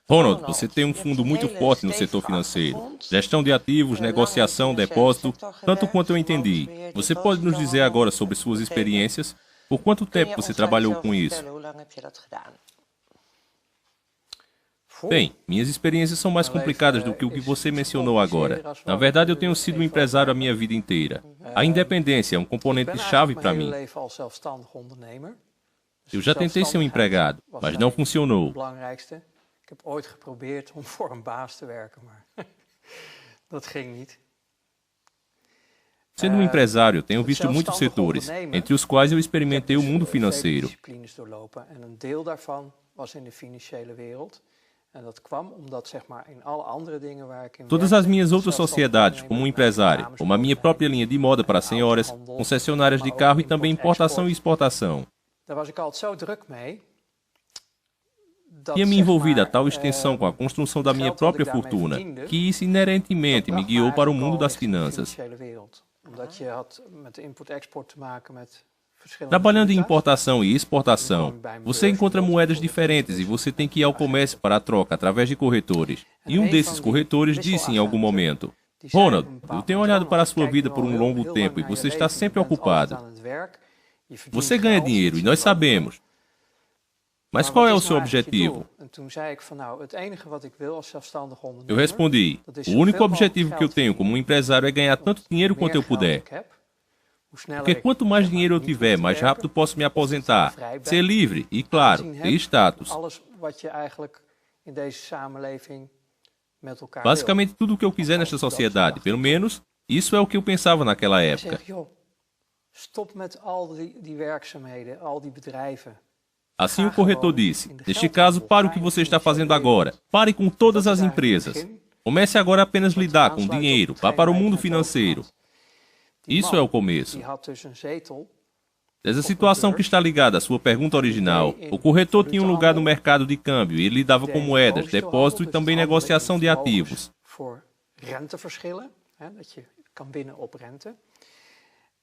Ronald, você tem um fundo muito forte no setor financeiro. Gestão de ativos, negociação, depósito, tanto quanto eu entendi. Você pode nos dizer agora sobre suas experiências? Por quanto tempo você trabalhou com isso? Bem, minhas experiências são mais complicadas do que o que você mencionou agora. Na verdade, eu tenho sido um empresário a minha vida inteira. A independência é um componente-chave para mim. Eu já tentei ser um empregado, mas não funcionou. Ik heb ooit geprobeerd om voor een baas te werken, maar dat ging niet. Sendo um empresário, tenho visto muitos setores, entre os quais eu experimentei o mundo financeiro. En een deel daarvan was in de financiële wereld. En dat kwam omdat, zeg maar, in alle andere dingen waar ik in Todas as minhas outras sociedades, como um empresário, como a minha própria linha de moda para senhoras, concessionárias de carro e também importação e exportação. Daar was ik altijd zo druk mee. Tinha me envolvido a tal extensão com a construção da minha própria fortuna, que isso inerentemente me guiou para o mundo das finanças. Trabalhando em importação e exportação, você encontra moedas diferentes e você tem que ir ao comércio para a troca através de corretores. E um desses corretores disse em algum momento: Ronald, eu tenho olhado para a sua vida por um longo tempo e você está sempre ocupado. Você ganha dinheiro e nós sabemos. Mas qual é o seu objetivo? Eu respondi: o único objetivo que eu tenho como um empresário é ganhar tanto dinheiro quanto eu puder. Porque quanto mais dinheiro eu tiver, mais rápido posso me aposentar, ser livre e, claro, ter status. Basicamente tudo o que eu quiser nesta sociedade, pelo menos, isso é o que eu pensava naquela época. Assim o corretor disse: neste caso, pare o que você está fazendo agora. Pare com todas as empresas. Comece agora a apenas lidar com dinheiro. Vá para o mundo financeiro. Isso é o começo. Dessa situação que está ligada à sua pergunta original, o corretor tinha um lugar no mercado de câmbio e ele lidava com moedas, depósito e também negociação de ativos.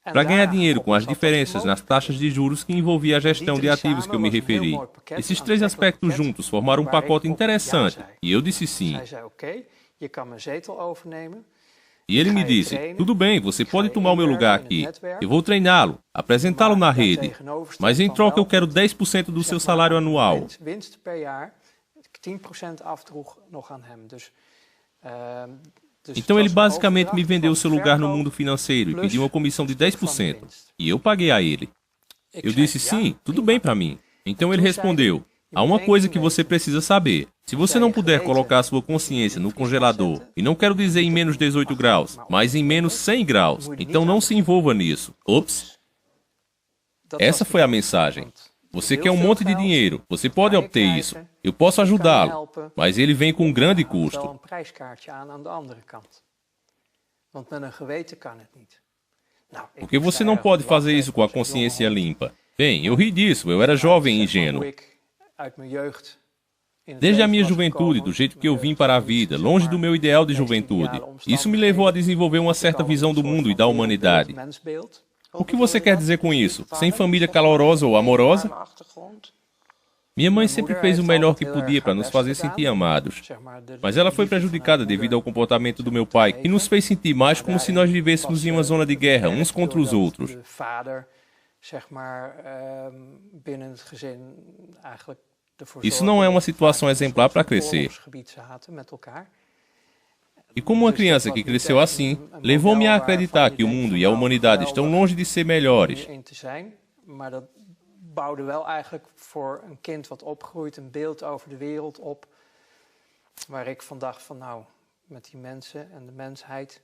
Para ganhar dinheiro com as diferenças nas taxas de juros que envolvia a gestão de ativos que eu me referi. Esses três aspectos juntos formaram um pacote interessante, e eu disse sim. E ele me disse: tudo bem, você pode tomar o meu lugar aqui. Eu vou treiná-lo, apresentá-lo na rede. Mas em troca eu quero 10% do seu salário anual. Então ele basicamente me vendeu o seu lugar no mundo financeiro e pediu uma comissão de 10%. E eu paguei a ele. Eu disse sim, tudo bem para mim. Então ele respondeu: há uma coisa que você precisa saber. Se você não puder colocar a sua consciência no congelador, e não quero dizer em menos 18 graus, mas em menos 100 graus, então não se envolva nisso. Ops! Essa foi a mensagem. Você quer um monte de dinheiro, você pode obter isso. Eu posso ajudá-lo, mas ele vem com um grande custo. Porque você não pode fazer isso com a consciência limpa. Bem, eu ri disso, eu era jovem e ingênuo. Desde a minha juventude, do jeito que eu vim para a vida, longe do meu ideal de juventude, isso me levou a desenvolver uma certa visão do mundo e da humanidade. O que você quer dizer com isso? Sem família calorosa ou amorosa? Minha mãe sempre fez o melhor que podia para nos fazer sentir amados. Mas ela foi prejudicada devido ao comportamento do meu pai, que nos fez sentir mais como se nós vivêssemos em uma zona de guerra, uns contra os outros. Isso não é uma situação exemplar para crescer. E como uma criança que cresceu assim, levou-me a acreditar que o mundo e a humanidade estão longe de ser melhores. Bouwde wel eigenlijk voor een kind wat opgroeit een beeld over de wereld op, waar ik van dacht van nou, met die mensen en de mensheid,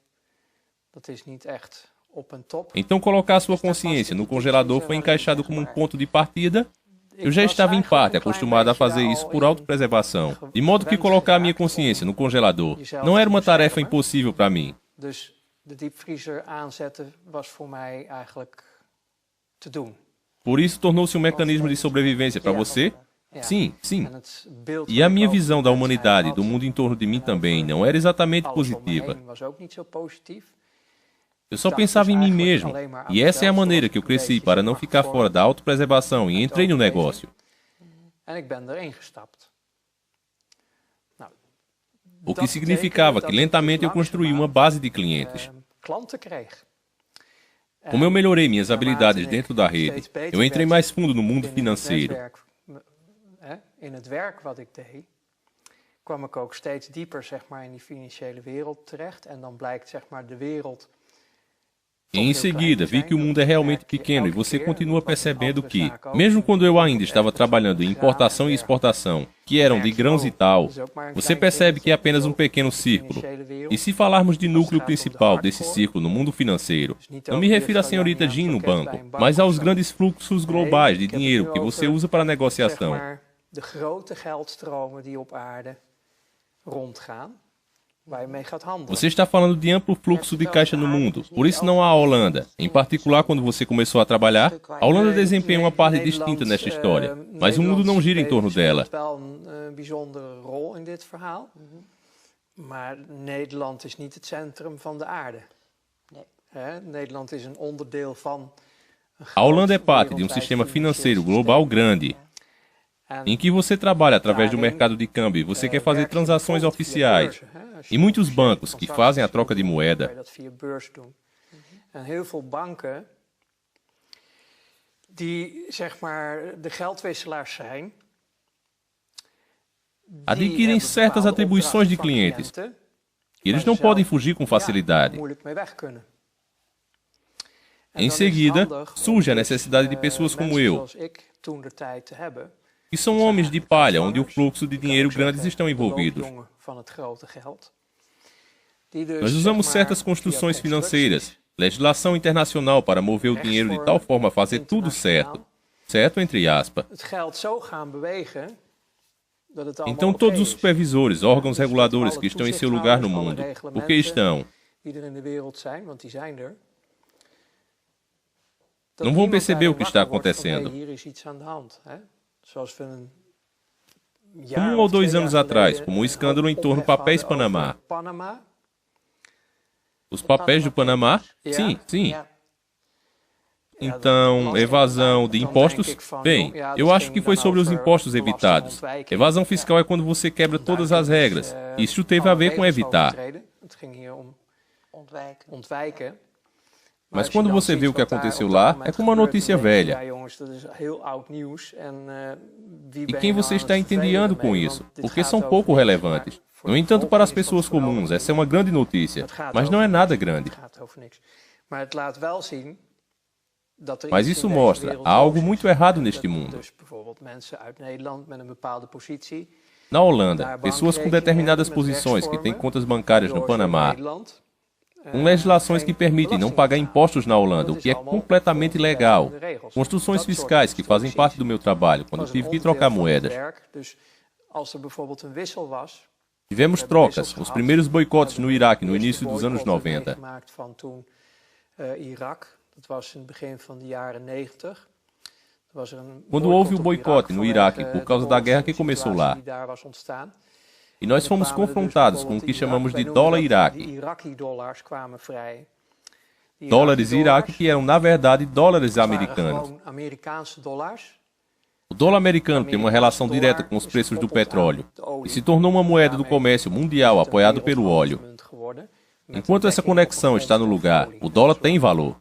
dat is niet echt op en top. Então colocar sua consciência no congelador foi encaixado como um ponto de partida. Eu já estava em parte acostumado a fazer isso por autopreservação, de modo que colocar a minha consciência no congelador não era uma tarefa impossível para mim. Dus de diepvriezer aanzetten was voor mij eigenlijk te doen. Por isso tornou-se um mecanismo de sobrevivência para você? Sim, sim. E a minha visão da humanidade e do mundo em torno de mim também não era exatamente positiva. Eu só pensava em mim mesmo, e essa é a maneira que eu cresci para não ficar fora da autopreservação e entrei no negócio. o que significava que lentamente eu construí uma base de clientes. Klanten kreeg. Como eu melhorei minhas habilidades dentro da rede, eu entrei mais fundo no mundo financeiro. In het werk wat ik deed, kwam ik ook steeds dieper, zeg maar, in die financiële wereld terecht. En dan blijkt, zeg maar, de wereld. E em seguida, vi que o mundo é realmente pequeno e você continua percebendo que, mesmo quando eu ainda estava trabalhando em importação e exportação, que eram de grãos e tal, você percebe que é apenas um pequeno círculo. E se falarmos de núcleo principal desse círculo no mundo financeiro, não me refiro à senhorita Jean no banco, mas aos grandes fluxos globais de dinheiro que você usa para negociação. De grote geldstromen die op aarde rondgaan, waar je mee gaat handelen. Você está falando de amplo fluxo de caixa no mundo, por isso não há a Holanda. Em particular, quando você começou a trabalhar, a Holanda desempenha uma parte distinta nesta história, mas o mundo não gira em torno dela. Wel een bijzondere rol in dit verhaal, maar Nederland is niet het centrum van de aarde. Nederland is een onderdeel van. A Holanda é parte de um sistema financeiro global grande, em que você trabalha através do mercado de câmbio e você quer fazer transações oficiais. E muitos bancos que fazem a troca de moeda. En heel veel banken die, zeg maar, de geldwisselaars zijn, adquirem certas atribuições de clientes. E eles não podem fugir com facilidade. Em seguida, surge a necessidade de pessoas como eu, que são homens de palha, onde o fluxo de dinheiro grandes estão envolvidos. Nós usamos certas construções financeiras, legislação internacional para mover o dinheiro de tal forma a fazer tudo certo. Certo, entre aspas. Então todos os supervisores, órgãos reguladores que estão em seu lugar no mundo, porque estão, não vão perceber o que está acontecendo. Como 1 ou 2 anos atrás, como o escândalo em torno papéis Panamá. Os papéis do Panamá? Sim, sim. Então, evasão de impostos? Bem, eu acho que foi sobre os impostos evitados. Evasão fiscal é quando você quebra todas as regras. Isso teve a ver com evitar. Mas quando você vê o que aconteceu lá, é como uma notícia velha. E quem você está entediando com isso? Porque são pouco relevantes. No entanto, para as pessoas comuns, essa é uma grande notícia, mas não é nada grande. Mas isso mostra, há algo muito errado neste mundo. Na Holanda, pessoas com determinadas posições que têm contas bancárias no Panamá, com legislações que permitem não pagar impostos na Holanda, o que é completamente ilegal. Construções fiscais que fazem parte do meu trabalho, quando eu tive que trocar moedas. Tivemos trocas, os primeiros boicotes no Iraque no início dos anos 90. Quando houve o boicote no Iraque por causa da guerra que começou lá. E nós fomos confrontados com o que chamamos de dólar Iraque. Dólares Iraque que eram, na verdade, dólares americanos. O dólar americano tem uma relação direta com os preços do petróleo e se tornou uma moeda do comércio mundial apoiado pelo óleo. Enquanto essa conexão está no lugar, o dólar tem valor.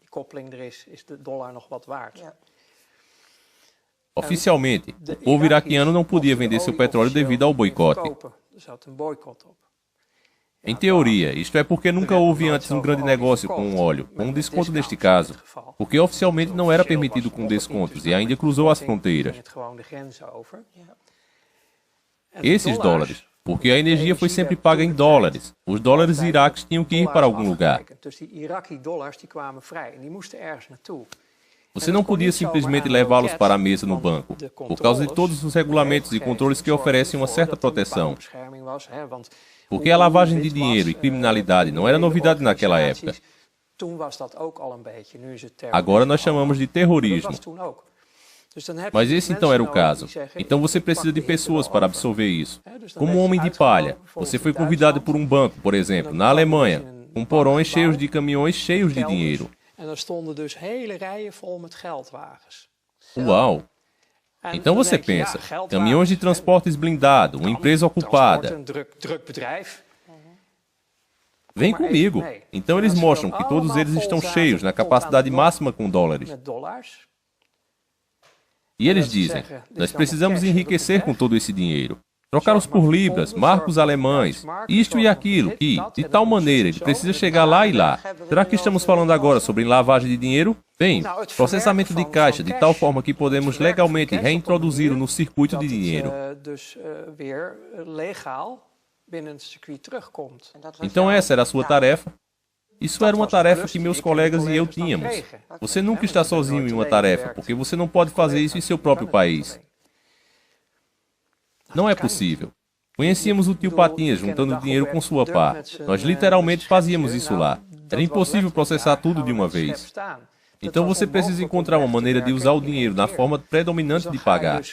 Oficialmente, o povo iraquiano não podia vender seu petróleo devido ao boicote. Em teoria, isto é porque nunca houve antes um grande negócio com o óleo, com um desconto neste caso, porque oficialmente não era permitido com descontos e ainda cruzou as fronteiras. Esses dólares, porque a energia foi sempre paga em dólares, os dólares iraques tinham que ir para algum lugar. Você não podia simplesmente levá-los para a mesa no banco, por causa de todos os regulamentos e controles que oferecem uma certa proteção. Porque a lavagem de dinheiro e criminalidade não era novidade naquela época. Agora nós chamamos de terrorismo. Mas esse então era o caso. Então você precisa de pessoas para absorver isso. Como um homem de palha, você foi convidado por um banco, por exemplo, na Alemanha, com porões cheios de caminhões cheios de dinheiro. Uau! Então você pensa, caminhões de transportes blindado, uma empresa ocupada. Vem comigo. Então eles mostram que todos eles estão cheios na capacidade máxima com dólares. E eles dizem, nós precisamos enriquecer com todo esse dinheiro. Trocá-los por libras, marcos alemães, isto e aquilo, que, de tal maneira, ele precisa chegar lá e lá. Será que estamos falando agora sobre lavagem de dinheiro? Bem, processamento de caixa, de tal forma que podemos legalmente reintroduzi-lo no circuito de dinheiro. Então essa era a sua tarefa. Isso era uma tarefa que meus colegas e eu tínhamos. Você nunca está sozinho em uma tarefa, porque você não pode fazer isso em seu próprio país. Não é possível. Conhecíamos o tio Patinhas juntando dinheiro com sua pá. Nós literalmente fazíamos isso lá. Era impossível processar tudo de uma vez. Então você precisa encontrar uma maneira de usar o dinheiro na forma predominante de pagar.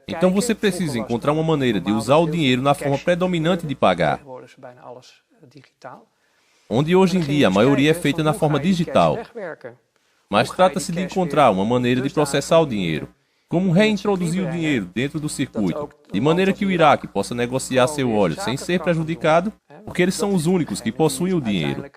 Então você precisa encontrar uma maneira de usar o dinheiro na forma predominante de pagar. Onde hoje em dia a maioria é feita na forma digital. Mas trata-se de encontrar uma maneira de processar o dinheiro. Como reintroduzir o dinheiro dentro do circuito, de maneira que o Iraque possa negociar seu óleo sem ser prejudicado, porque eles são os únicos que possuem o dinheiro.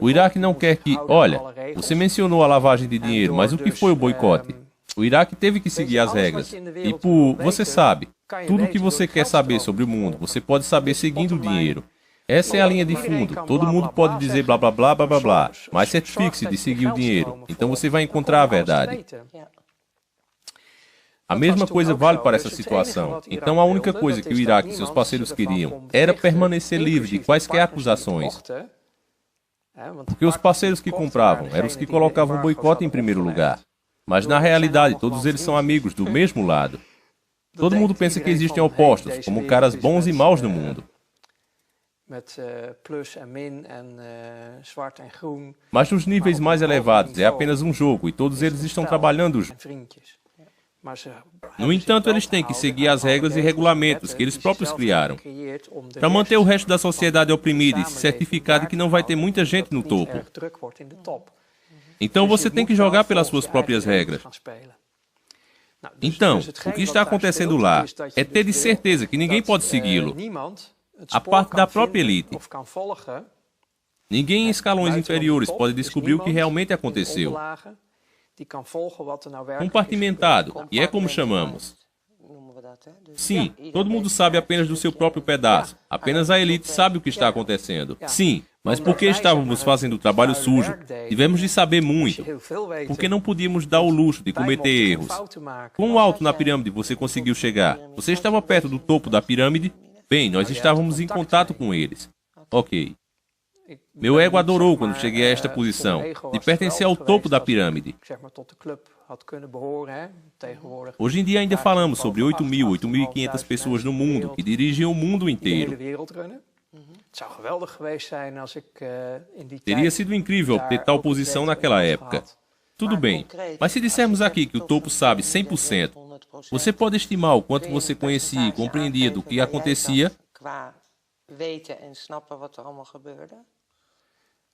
O Iraque não quer que, olha, você mencionou a lavagem de dinheiro, mas o que foi o boicote? O Iraque teve que seguir as regras. E você sabe, tudo o que você quer saber sobre o mundo, você pode saber seguindo o dinheiro. Essa é a linha de fundo. Todo mundo pode dizer blá blá blá blá blá blá, mas certifique-se de seguir o dinheiro. Então você vai encontrar a verdade. A mesma coisa vale para essa situação. Então a única coisa que o Iraque e seus parceiros queriam era permanecer livre de quaisquer acusações. Porque os parceiros que compravam eram os que colocavam o boicote em primeiro lugar. Mas na realidade todos eles são amigos do mesmo lado. Todo mundo pensa que existem opostos, como caras bons e maus no mundo. Mas nos níveis mais elevados é apenas um jogo e todos eles estão trabalhando juntos. No entanto, eles têm que seguir as regras e regulamentos que eles próprios criaram para manter o resto da sociedade oprimida e se certificar de que não vai ter muita gente no topo. Então você tem que jogar pelas suas próprias regras. Então, o que está acontecendo lá é ter de certeza que ninguém pode segui-lo. A parte da própria elite. Ninguém em escalões inferiores pode descobrir o que realmente aconteceu. Compartimentado, e é como chamamos. Sim, todo mundo sabe apenas do seu próprio pedaço. Apenas a elite sabe o que está acontecendo. Sim, mas porque estávamos fazendo o trabalho sujo, tivemos de saber muito. Porque não podíamos dar o luxo de cometer erros. Quão alto na pirâmide você conseguiu chegar? Você estava perto do topo da pirâmide? Bem, nós estávamos em contato com eles. Ok. Meu ego adorou quando cheguei a esta posição, de pertencer ao topo da pirâmide. Hoje em dia ainda falamos sobre 8.000, 8.500 pessoas no mundo que dirigem o mundo inteiro. Teria sido incrível obter tal posição naquela época. Tudo bem, mas se dissermos aqui que o topo sabe 100%, você pode estimar o quanto você conhecia e compreendia do que acontecia?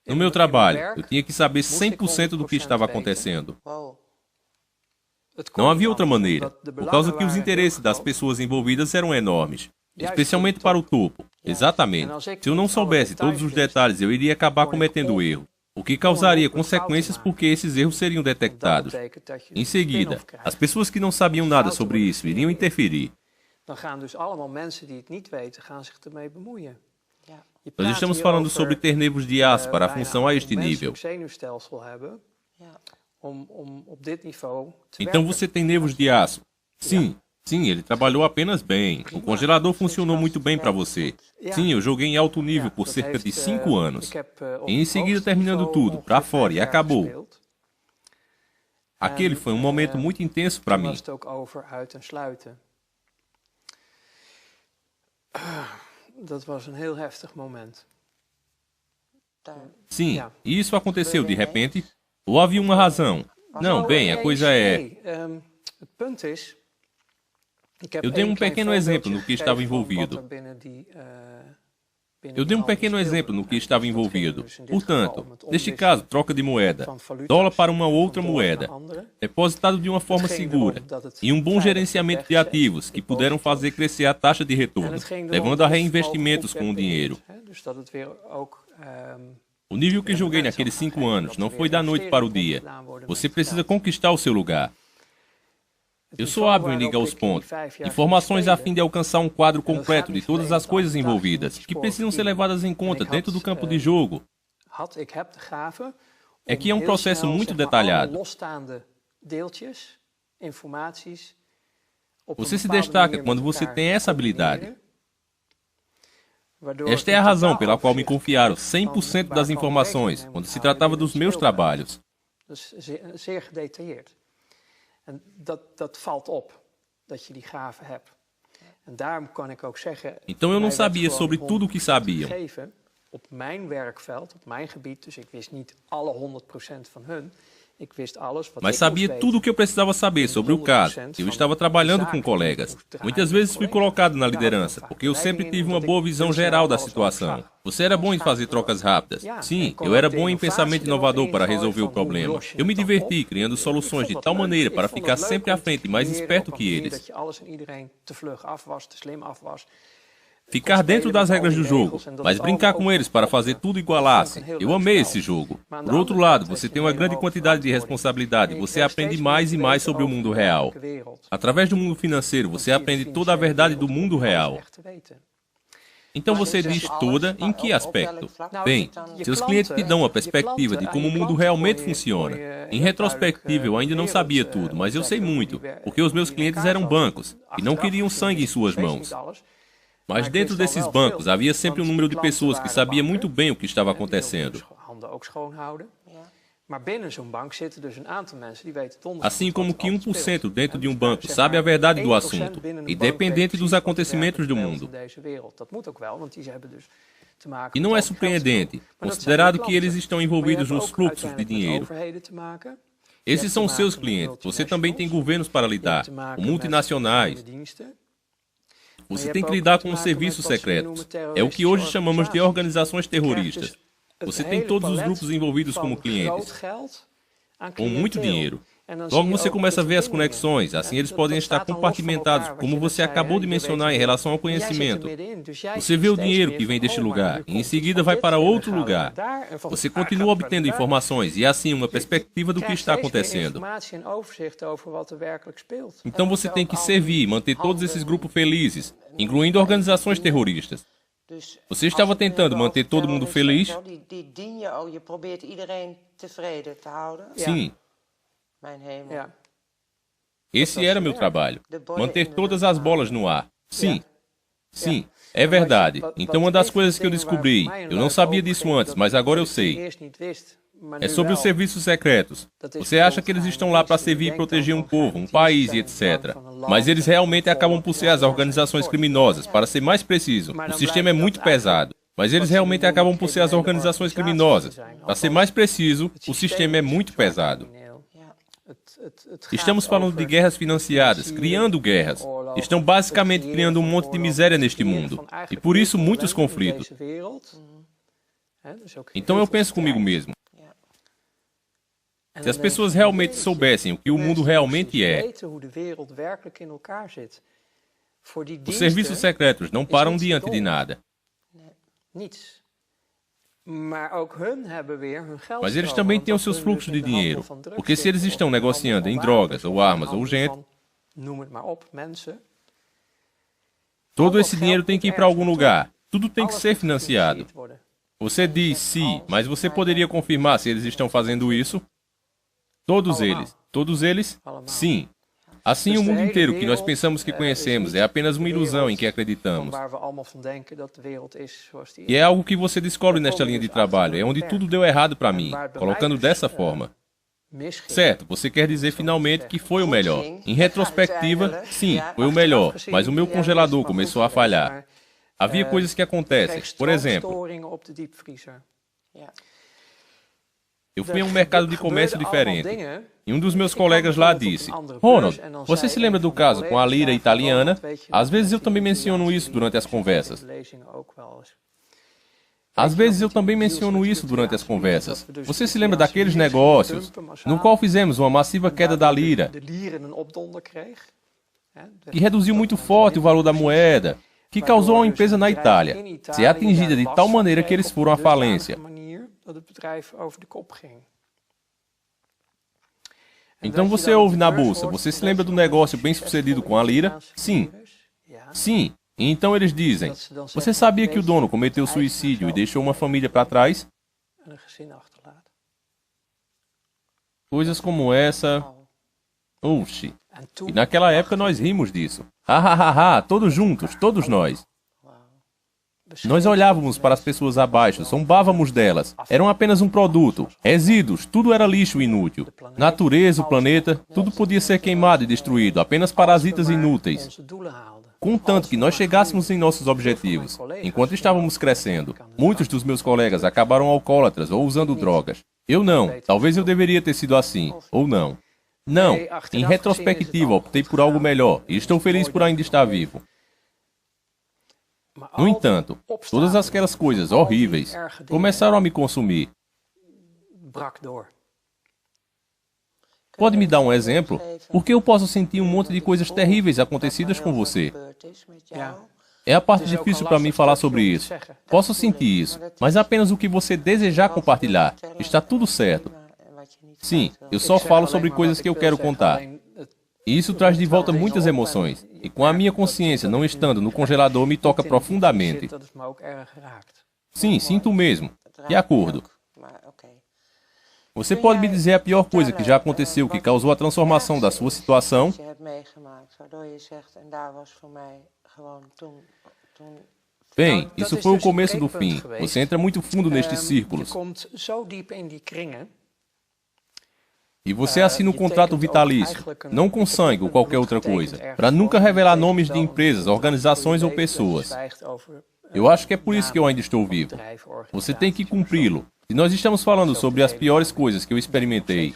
No meu trabalho, eu tinha que saber 100% do que estava acontecendo. Não havia outra maneira, por causa que os interesses das pessoas envolvidas eram enormes, especialmente para o topo. Exatamente. Se eu não soubesse todos os detalhes, eu iria acabar cometendo erro, o que causaria consequências porque esses erros seriam detectados. Em seguida, as pessoas que não sabiam nada sobre isso iriam interferir. Nós estamos falando sobre ter nervos de aço para a função a este nível. Então você tem nervos de aço. Sim, sim, ele trabalhou apenas bem. O congelador funcionou muito bem para você. Sim, eu joguei em alto nível por cerca de 5 anos. E em seguida, terminando tudo, para fora, e acabou. Aquele foi um momento muito intenso para mim. Sim, e isso aconteceu de repente? Ou havia uma razão? Não, bem, a coisa é... Eu dei um pequeno exemplo no que estava envolvido. Eu dei um pequeno exemplo no que estava envolvido. Portanto, neste caso, troca de moeda, dólar para uma outra moeda, depositado de uma forma segura, e um bom gerenciamento de ativos que puderam fazer crescer a taxa de retorno, levando a reinvestimentos com o dinheiro. O nível que joguei naqueles 5 anos não foi da noite para o dia. Você precisa conquistar o seu lugar. Eu sou hábil em ligar os pontos, informações a fim de alcançar um quadro completo de todas as coisas envolvidas, que precisam ser levadas em conta dentro do campo de jogo. É que é um processo muito detalhado. Você se destaca quando você tem essa habilidade. Esta é a razão pela qual me confiaram 100% das informações quando se tratava dos meus trabalhos. En dat valt op, dat je die gave hebt. En daarom kan ik ook zeggen... Então eu não sabia sobre tudo o que sabiam. Op mijn werkveld, op mijn gebied, dus ik wist niet alle 100% van hun. Ik wist alles wat Mas sabia tudo o que eu precisava saber sobre o caso. Eu estava trabalhando com colegas. Muitas vezes fui colocado na liderança, porque eu sempre tive uma boa visão geral da situação. Você era bom em fazer trocas rápidas. Sim, eu era bom em pensamento inovador para resolver o problema. Eu me diverti criando soluções de tal maneira para ficar sempre à frente e mais esperto que eles. Ficar dentro das regras do jogo, mas brincar com eles para fazer tudo igualasse. Eu amei esse jogo. Por outro lado, você tem uma grande quantidade de responsabilidade e você aprende mais e mais sobre o mundo real. Através do mundo financeiro, você aprende toda a verdade do mundo real. Então você diz toda em que aspecto? Bem, seus clientes te dão uma perspectiva de como o mundo realmente funciona. Em retrospectiva, eu ainda não sabia tudo, mas eu sei muito, porque os meus clientes eram bancos e não queriam sangue em suas mãos. Mas dentro desses bancos havia sempre um número de pessoas que sabia muito bem o que estava acontecendo. Assim como que 1% dentro de um banco sabe a verdade do assunto, independente dos acontecimentos do mundo. E não é surpreendente, considerado que eles estão envolvidos nos fluxos de dinheiro. Esses são os seus clientes. Você também tem governos para lidar, com multinacionais. Você tem que lidar com os serviços secretos. É o que hoje chamamos de organizações terroristas. Você tem todos os grupos envolvidos como clientes, com muito dinheiro. Logo você começa a ver as conexões, assim eles podem estar compartimentados, como você acabou de mencionar em relação ao conhecimento. Você vê o dinheiro que vem deste lugar, e em seguida vai para outro lugar. Você continua obtendo informações e assim uma perspectiva do que está acontecendo. Então você tem que servir e manter todos esses grupos felizes, incluindo organizações terroristas. Você estava tentando manter todo mundo feliz? Sim. Esse era meu trabalho. Manter todas as bolas no ar. Sim. Sim. É verdade. Então uma das coisas que eu descobri, eu não sabia disso antes, mas agora eu sei. É sobre os serviços secretos. Você acha que eles estão lá para servir e proteger um povo, um país e etc. Mas eles realmente acabam por ser as organizações criminosas. Para ser mais preciso, o sistema é muito pesado. Mas eles realmente acabam por ser as organizações criminosas. Para ser mais preciso, o sistema é muito pesado. Estamos falando de guerras financiadas, criando guerras. Estão basicamente criando um monte de miséria neste mundo. E por isso muitos conflitos. Então eu penso comigo mesmo. Se as pessoas realmente soubessem o que o mundo realmente é, os serviços secretos não param diante de nada. Mas eles também têm os seus fluxos de dinheiro, porque se eles estão negociando em drogas, ou armas, ou gente, todo esse dinheiro tem que ir para algum lugar. Tudo tem que ser financiado. Você diz sim, mas você poderia confirmar se eles estão fazendo isso? Todos eles? Sim. Assim, o mundo inteiro que nós pensamos que conhecemos é apenas uma ilusão em que acreditamos. E é algo que você descobre nesta linha de trabalho, é onde tudo deu errado para mim, colocando dessa forma. Certo, você quer dizer finalmente que foi o melhor. Em retrospectiva, sim, foi o melhor, mas o meu congelador começou a falhar. Havia coisas que acontecem, por exemplo... Eu fui a um mercado de comércio diferente, e um dos meus colegas lá disse, Ronald, você se lembra do caso com a lira italiana? Às vezes eu também menciono isso durante as conversas. Às vezes eu também menciono isso durante as conversas. Você se lembra daqueles negócios no qual fizemos uma massiva queda da lira, que reduziu muito forte o valor da moeda, que causou a uma empresa na Itália ser atingida de tal maneira que eles foram à falência. Então você ouve na bolsa, você se lembra do negócio bem-sucedido com a lira? Sim. Sim. E então eles dizem, você sabia que o dono cometeu suicídio e deixou uma família para trás? Coisas como essa... Oxi. E naquela época nós rimos disso. Ha, todos juntos, todos nós. Nós olhávamos para as pessoas abaixo, zombávamos delas. Eram apenas um produto. Resíduos, tudo era lixo inútil. Natureza, o planeta, tudo podia ser queimado e destruído, apenas parasitas inúteis. Contanto que nós chegássemos em nossos objetivos. Enquanto estávamos crescendo, muitos dos meus colegas acabaram alcoólatras ou usando drogas. Eu não. Talvez eu deveria ter sido assim. Ou não. Não. Em retrospectiva, optei por algo melhor e estou feliz por ainda estar vivo. No entanto, todas aquelas coisas horríveis começaram a me consumir. Pode me dar um exemplo? Porque eu posso sentir um monte de coisas terríveis acontecidas com você. É a parte difícil para mim falar sobre isso. Posso sentir isso, mas apenas o que você desejar compartilhar. Está tudo certo. Sim, eu só falo sobre coisas que eu quero contar. E isso traz de volta muitas emoções. E com a minha consciência não estando no congelador me toca profundamente. Sim, sinto mesmo. De acordo. Você pode me dizer a pior coisa que já aconteceu que causou a transformação da sua situação? Bem, isso foi o começo do fim. Você entra muito fundo nestes círculos. E você assina um contrato vitalício, não com sangue ou qualquer outra coisa, para nunca revelar nomes de empresas, organizações ou pessoas. Eu acho que é por isso que eu ainda estou vivo. Você tem que cumpri-lo. E nós estamos falando sobre as piores coisas que eu experimentei.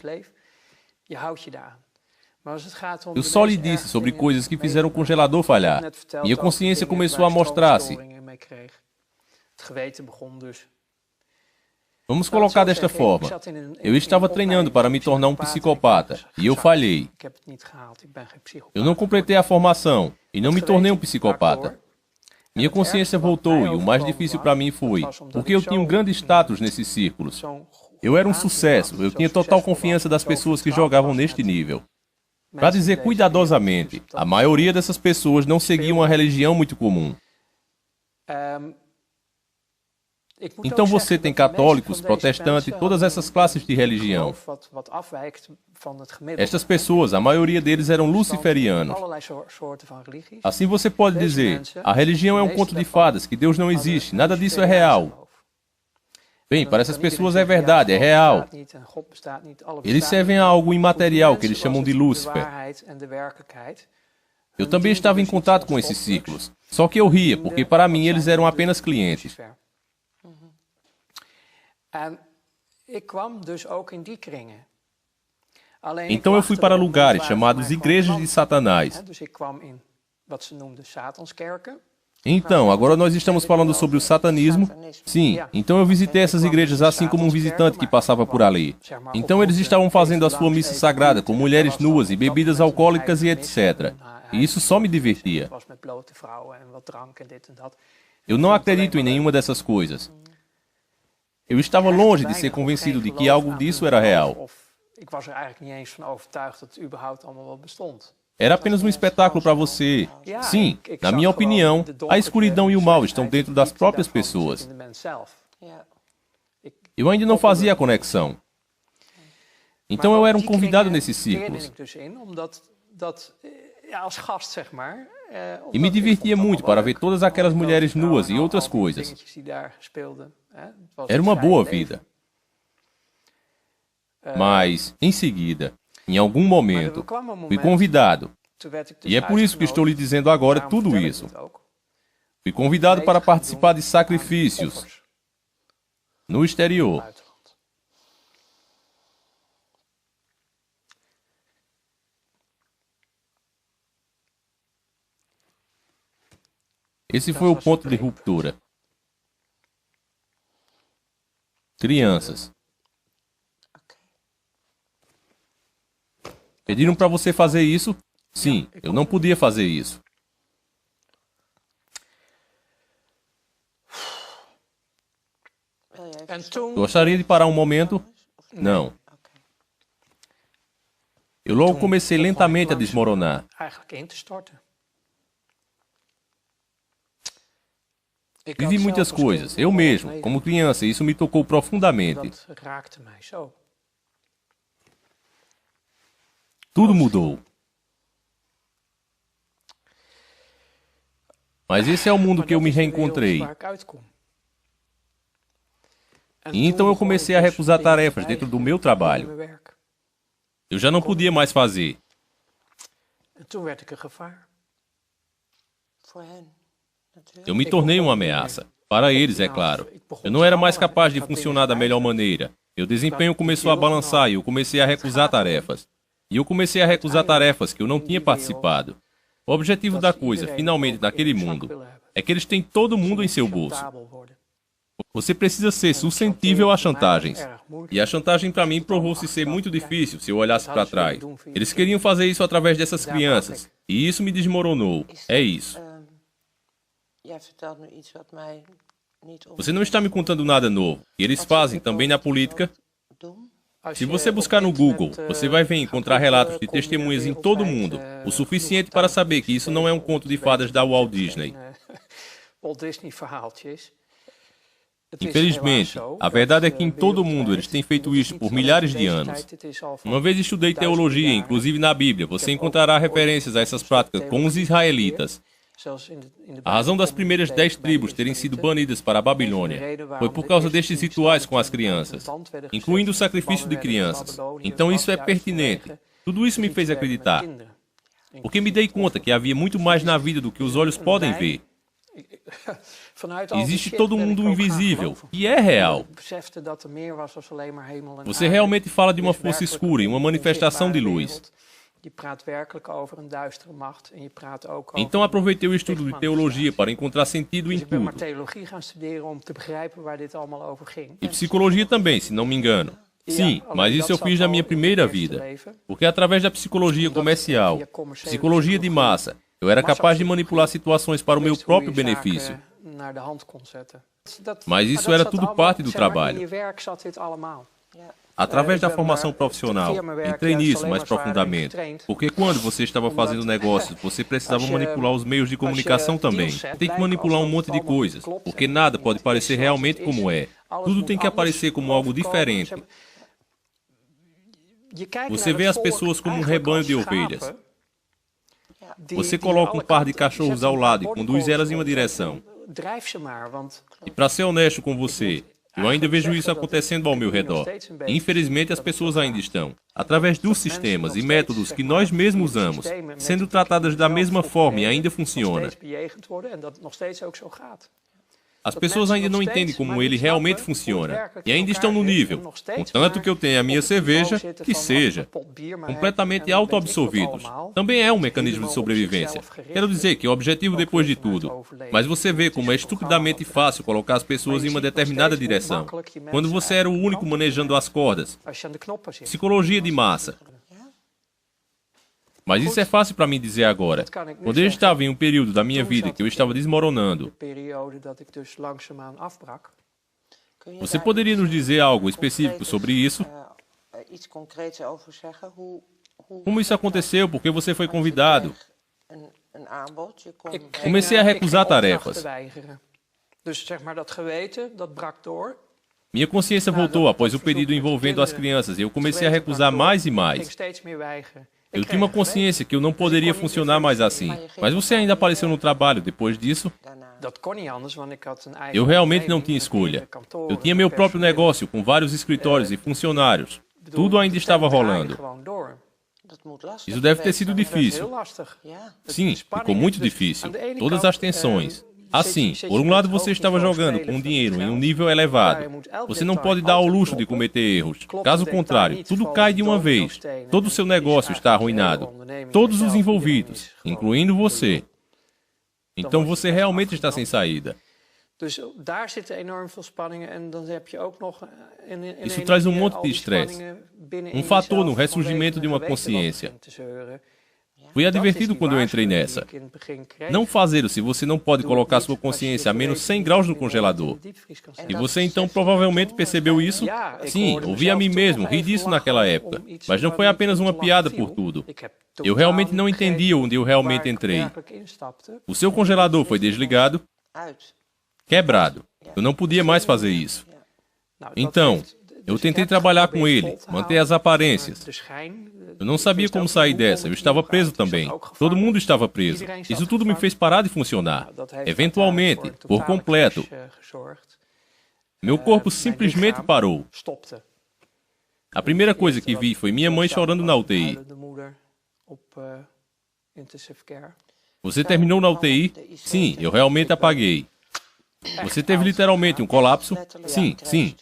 Eu só lhe disse sobre coisas que fizeram o congelador falhar. Minha consciência começou a mostrar-se. Vamos colocar desta forma. Eu estava treinando para me tornar um psicopata, e eu falhei. Eu não completei a formação, e não me tornei um psicopata. Minha consciência voltou, e o mais difícil para mim foi, porque eu tinha um grande status nesses círculos. Eu era um sucesso, eu tinha total confiança das pessoas que jogavam neste nível. Para dizer cuidadosamente, a maioria dessas pessoas não seguiam uma religião muito comum. Então você tem católicos, protestantes, todas essas classes de religião. Estas pessoas, a maioria deles eram luciferianos. Assim você pode dizer, a religião é um conto de fadas, que Deus não existe, nada disso é real. Bem, para essas pessoas é verdade, é real. Eles servem a algo imaterial que eles chamam de Lúcifer. Eu também estava em contato com esses ciclos, só que eu ria, porque para mim eles eram apenas clientes. Então eu fui para lugares chamados igrejas de Satanás. Então, agora nós estamos falando sobre o satanismo. Sim, então eu visitei essas igrejas assim como um visitante que passava por ali. Então eles estavam fazendo a sua missa sagrada com mulheres nuas e bebidas alcoólicas e etc. E isso só me divertia. Eu não acredito em nenhuma dessas coisas. Eu estava longe de ser convencido de que algo disso era real. Era apenas um espetáculo para você. Sim, na minha opinião, a escuridão e o mal estão dentro das próprias pessoas. Eu ainda não fazia a conexão. Então eu era um convidado nesses círculos. E me divertia muito para ver todas aquelas mulheres nuas e outras coisas. Era uma boa vida. Mas, em seguida, em algum momento, fui convidado. E é por isso que estou lhe dizendo agora tudo isso. Fui convidado para participar de sacrifícios no exterior. Esse foi o ponto de ruptura. Crianças. Pediram para você fazer isso? Sim, eu não podia fazer isso. Gostaria de parar um momento? Não. Eu logo comecei lentamente a desmoronar. Vivi muitas coisas, eu mesmo, como criança, e isso me tocou profundamente. Tudo mudou. Mas esse é o mundo que eu me reencontrei. E então eu comecei a recusar tarefas dentro do meu trabalho. Eu já não podia mais fazer. Eu me tornei uma ameaça. Para eles, é claro. Eu não era mais capaz de funcionar da melhor maneira. Meu desempenho começou a balançar e eu comecei a recusar tarefas. E eu comecei a recusar tarefas que eu não tinha participado. O objetivo da coisa, finalmente, naquele mundo, é que eles têm todo mundo em seu bolso. Você precisa ser suscetível a chantagens. E a chantagem para mim provou-se ser muito difícil se eu olhasse para trás. Eles queriam fazer isso através dessas crianças. E isso me desmoronou. É isso. Você não está me contando nada novo. E eles fazem também na política. Se você buscar no Google, você vai ver encontrar relatos de testemunhas em todo o mundo, o suficiente para saber que isso não é um conto de fadas da Walt Disney. Infelizmente, a verdade é que em todo o mundo eles têm feito isso por milhares de anos. Uma vez estudei teologia, inclusive na Bíblia, você encontrará referências a essas práticas com os israelitas. A razão das primeiras 10 tribos terem sido banidas para a Babilônia foi por causa destes rituais com as crianças, incluindo o sacrifício de crianças. Então isso é pertinente. Tudo isso me fez acreditar, porque me dei conta que havia muito mais na vida do que os olhos podem ver. Existe todo um mundo invisível, e é real. Você realmente fala de uma força escura e uma manifestação de luz. Então aproveitei o estudo de teologia para encontrar sentido em tudo. E psicologia também, se não me engano. Sim, mas isso eu fiz na minha primeira vida. Porque através da psicologia comercial, psicologia de massa, eu era capaz de manipular situações para o meu próprio benefício. Mas isso era tudo parte do trabalho. Através da formação profissional, entrei nisso mais profundamente. Porque quando você estava fazendo negócios, você precisava manipular os meios de comunicação também. Tem que manipular um monte de coisas, porque nada pode parecer realmente como é. Tudo tem que aparecer como algo diferente. Você vê as pessoas como um rebanho de ovelhas. Você coloca um par de cachorros ao lado e conduz elas em uma direção. E para ser honesto com você, eu ainda vejo isso acontecendo ao meu redor. Infelizmente, as pessoas ainda estão, através dos sistemas e métodos que nós mesmos usamos, sendo tratadas da mesma forma e ainda funciona. As pessoas ainda não entendem como ele realmente funciona e ainda estão no nível, contanto que eu tenha a minha cerveja, que seja, completamente autoabsorvidos. Também é um mecanismo de sobrevivência. Quero dizer que é o objetivo depois de tudo. Mas você vê como é estupidamente fácil colocar as pessoas em uma determinada direção, quando você era o único manejando as cordas. Psicologia de massa. Mas isso é fácil para mim dizer agora. Quando eu estava em um período da minha vida que eu estava desmoronando, você poderia nos dizer algo específico sobre isso? Como isso aconteceu? Por que você foi convidado? Comecei a recusar tarefas. Minha consciência voltou após o pedido envolvendo as crianças e eu comecei a recusar mais e mais. Eu tinha uma consciência que eu não poderia funcionar mais assim. Mas você ainda apareceu no trabalho depois disso? Eu realmente não tinha escolha. Eu tinha meu próprio negócio com vários escritórios e funcionários. Tudo ainda estava rolando. Isso deve ter sido difícil. Sim, ficou muito difícil. Todas as tensões. Assim, por um lado você estava jogando com dinheiro em um nível elevado. Você não pode dar ao luxo de cometer erros. Caso contrário, tudo cai de uma vez. Todo o seu negócio está arruinado. Todos os envolvidos, incluindo você. Então você realmente está sem saída. Dus daar zitten enorm veel spanningen en dan heb je ook nog Isso traz monte de estresse. Fator no ressurgimento de uma consciência. Foi advertido quando eu entrei nessa. Não fazer se você não pode colocar sua consciência a menos 100 graus no congelador. E você então provavelmente percebeu isso? Sim, ouvi a mim mesmo, ri disso naquela época. Mas não foi apenas uma piada por tudo. Eu realmente não entendia onde eu realmente entrei. O seu congelador foi desligado, quebrado. Eu não podia mais fazer isso. Então, eu tentei trabalhar com ele, manter as aparências. Eu não sabia como sair dessa, eu estava preso também. Todo mundo estava preso. Isso tudo me fez parar de funcionar. Eventualmente, por completo. Meu corpo simplesmente parou. A primeira coisa que vi foi minha mãe chorando na UTI. Você terminou na UTI? Sim, eu realmente apaguei. Você teve literalmente um colapso? Sim, sim.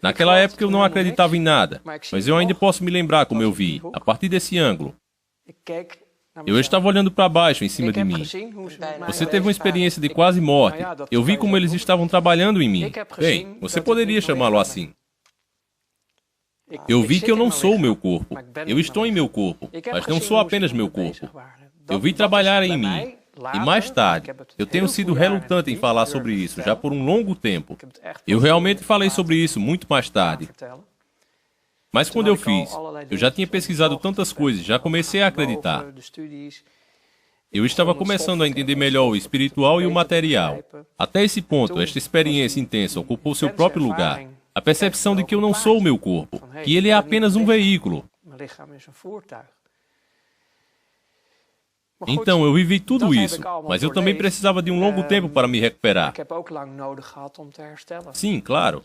Naquela época eu não acreditava em nada, mas eu ainda posso me lembrar como eu vi, a partir desse ângulo. Eu estava olhando para baixo, em cima de mim. Você teve uma experiência de quase morte. Eu vi como eles estavam trabalhando em mim. Bem, você poderia chamá-lo assim. Eu vi que eu não sou o meu corpo. Eu estou em meu corpo, mas não sou apenas meu corpo. Eu vi trabalhar em mim. E mais tarde, eu tenho sido relutante em falar sobre isso, já por um longo tempo. Eu realmente falei sobre isso muito mais tarde. Mas quando eu fiz, eu já tinha pesquisado tantas coisas, já comecei a acreditar. Eu estava começando a entender melhor o espiritual e o material. Até esse ponto, esta experiência intensa ocupou seu próprio lugar. A percepção de que eu não sou o meu corpo, que ele é apenas um veículo. Então, eu vivi tudo isso, mas eu também precisava de um longo tempo para me recuperar. Sim, claro.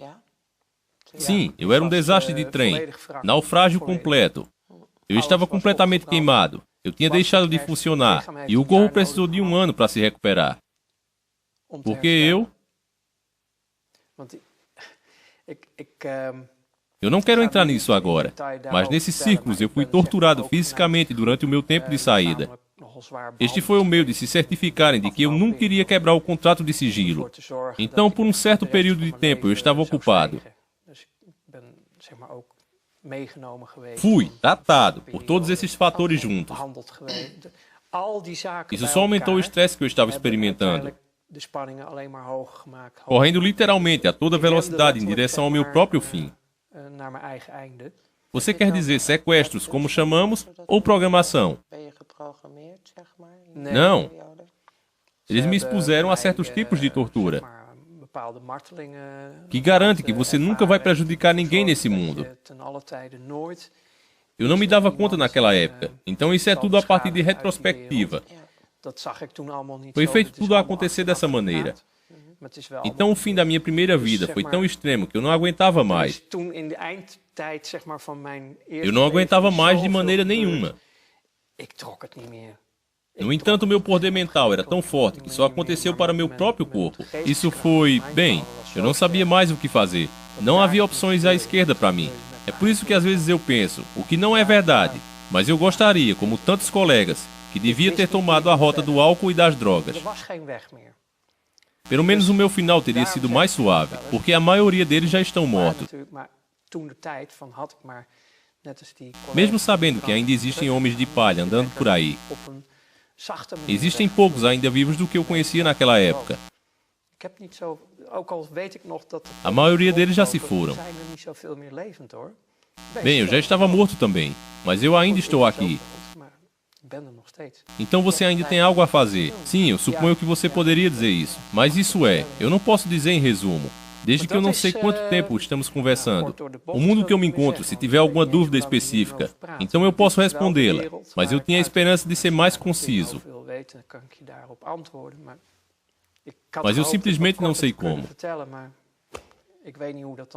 Sim, eu era um desastre de trem, naufrágio completo. Eu estava completamente queimado, eu tinha deixado de funcionar, e o corpo precisou de 1 ano para se recuperar. Porque eu não quero entrar nisso agora, mas nesses círculos eu fui torturado fisicamente durante o meu tempo de saída. Este foi o meio de se certificarem de que eu nunca iria quebrar o contrato de sigilo. Então, por um certo período de tempo, eu estava ocupado. Fui tratado por todos esses fatores juntos. Isso só aumentou o estresse que eu estava experimentando. Correndo literalmente a toda velocidade em direção ao meu próprio fim. Você quer dizer sequestros, como chamamos, ou programação? Não. Eles me expuseram a certos tipos de tortura, que garante que você nunca vai prejudicar ninguém nesse mundo. Eu não me dava conta naquela época, então isso é tudo a partir de retrospectiva. Foi feito tudo a acontecer dessa maneira. Então o fim da minha primeira vida foi tão extremo que eu não aguentava mais. Eu não aguentava mais de maneira nenhuma. No entanto, meu poder mental era tão forte que só aconteceu para meu próprio corpo. Isso foi... Bem, eu não sabia mais o que fazer. Não havia opções à esquerda para mim. É por isso que às vezes eu penso, o que não é verdade, mas eu gostaria, como tantos colegas, que devia ter tomado a rota do álcool e das drogas. Pelo menos o meu final teria sido mais suave, porque a maioria deles já estão mortos. Mesmo sabendo que ainda existem homens de palha andando por aí, existem poucos ainda vivos do que eu conhecia naquela época. A maioria deles já se foram. Bem, eu já estava morto também, mas eu ainda estou aqui. Então você ainda tem algo a fazer. Sim, eu suponho que você poderia dizer isso. Mas isso eu não posso dizer em resumo. Desde que eu não sei quanto tempo estamos conversando. O mundo que eu me encontro, se tiver alguma dúvida específica, então eu posso respondê-la. Mas eu tinha a esperança de ser mais conciso. Mas eu simplesmente não sei como.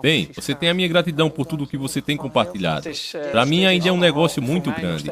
Bem, você tem a minha gratidão por tudo o que você tem compartilhado. Para mim ainda é um negócio muito grande.